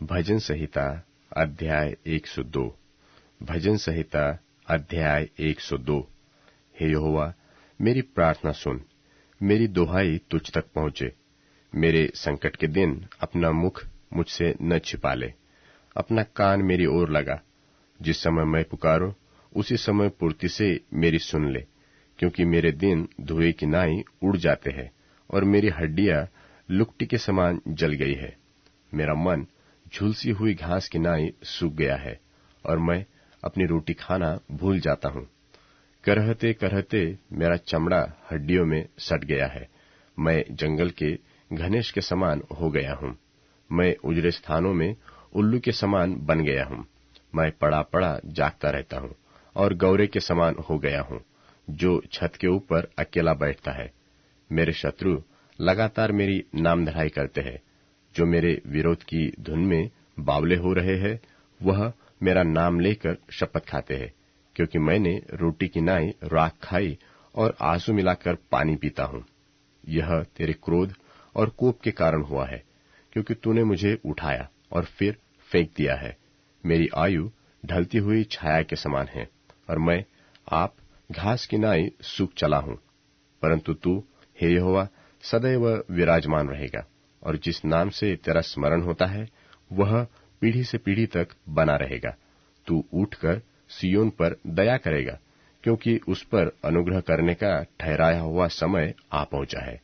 भजन संहिता अध्याय 102। भजन संहिता अध्याय 102। हे यहोवा, मेरी प्रार्थना सुन, मेरी दुहाई तुझ तक पहुंचे। मेरे संकट के दिन अपना मुख मुझसे न छिपा ले। अपना कान मेरी ओर लगा। जिस समय मैं पुकारूं, उसी समय पूर्ति से मेरी सुन ले, क्योंकि मेरे दिन धुएं की नाई उड़ जाते हैं और मेरी हड्डियां लुकटी के समान जल गई है। मेरा मन झुलसी हुई घास की नाई सूख गया है और मैं अपनी रोटी खाना भूल जाता हूँ। करहते करहते मेरा चमड़ा हड्डियों में सट गया है। मैं जंगल के घनेश के समान हो गया हूँ। मैं उजड़े स्थानों में उल्लू के समान बन गया हूँ। मैं पड़ा पड़ा जागता रहता हूँ और गौरे के समान हो गया हूँ, जो छत के ऊपर अकेला बैठता है। मेरे शत्रु लगातार मेरी नामधराई करते हैं। जो मेरे विरोध की धुन में बावले हो रहे हैं, वह मेरा नाम लेकर शपथ खाते हैं, क्योंकि मैंने रोटी की नाई राख खाई और आंसू मिलाकर पानी पीता हूँ। यह तेरे क्रोध और कोप के कारण हुआ है, क्योंकि तूने मुझे उठाया और फिर फेंक दिया है। मेरी आयु ढलती हुई छाया के समान है और मैं आप घास की नाई सूख चला हूँ। परंतु तू, हे यहोवा, सदैव विराजमान रहेगा, और जिस नाम से तेरा स्मरण होता है, वह पीढ़ी से पीढ़ी तक बना रहेगा। तू उठकर सिय्योन पर दया करेगा, क्योंकि उस पर अनुग्रह करने का ठहराया हुआ समय आ पहुंचा है।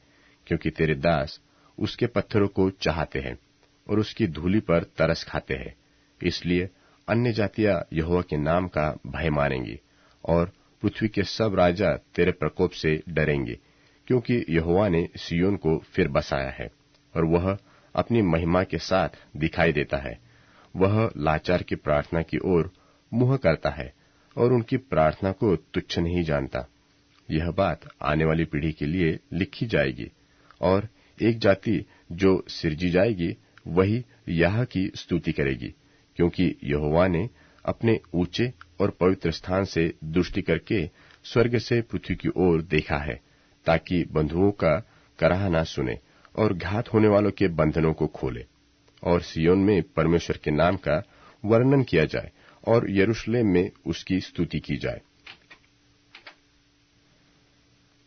क्योंकि तेरे दास उसके पत्थरों को चाहते हैं और उसकी धूलि पर तरस खाते हैं। इसलिए अन्य जातियां यहोवा के नाम का भय मानेंगी और पृथ्वी के सब राजा तेरे प्रकोप से डरेंगे, क्योंकि यहोवा ने सिय्योन को फिर बसाया है और वह अपनी महिमा के साथ दिखाई देता है। वह लाचार की प्रार्थना की ओर मुंह करता है और उनकी प्रार्थना को तुच्छ नहीं जानता। यह बात आने वाली पीढ़ी के लिए लिखी जाएगी, और एक जाति जो सिरजी जाएगी वही याह की स्तुति करेगी, क्योंकि यहोवा ने अपने ऊंचे और पवित्र स्थान से दृष्टि करके स्वर्ग से पृथ्वी की ओर देखा है, ताकि बंधुओं का कराहना सुने और घात होने वालों के बंधनों को खोले। और सिय्योन में परमेश्वर के नाम का वर्णन किया जाए और यरूशलेम में उसकी स्तुति की जाए।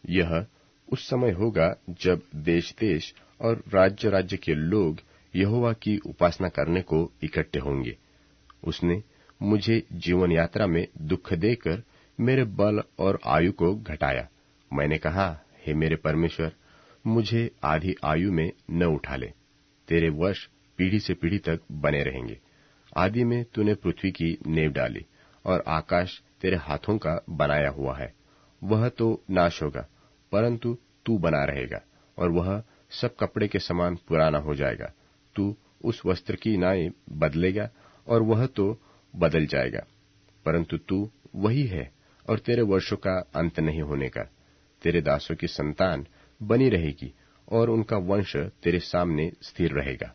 यह उस समय होगा जब देश देश और राज्य राज्य के लोग यहोवा की उपासना करने को इकट्ठे होंगे। उसने मुझे जीवन यात्रा में दुख देकर मेरे बल और आयु को घटाया। मैंने कहा, हे मेरे परमेश्वर, मुझे आधी आयु में न उठा ले। तेरे वश पीढ़ी से पीढ़ी तक बने रहेंगे। आदि में तूने पृथ्वी की नींव डाली और आकाश तेरे हाथों का बनाया हुआ है। वह तो नाश होगा, परंतु तू बना रहेगा, और वह सब कपड़े के समान पुराना हो जाएगा। तू उस वस्त्र की नाई बदलेगा और वह तो बदल जाएगा, परंतु तू वही है और तेरे वर्षों का अंत नहीं होने का। तेरे दासों की संतान बनी रहेगी और उनका वंश तेरे सामने स्थिर रहेगा।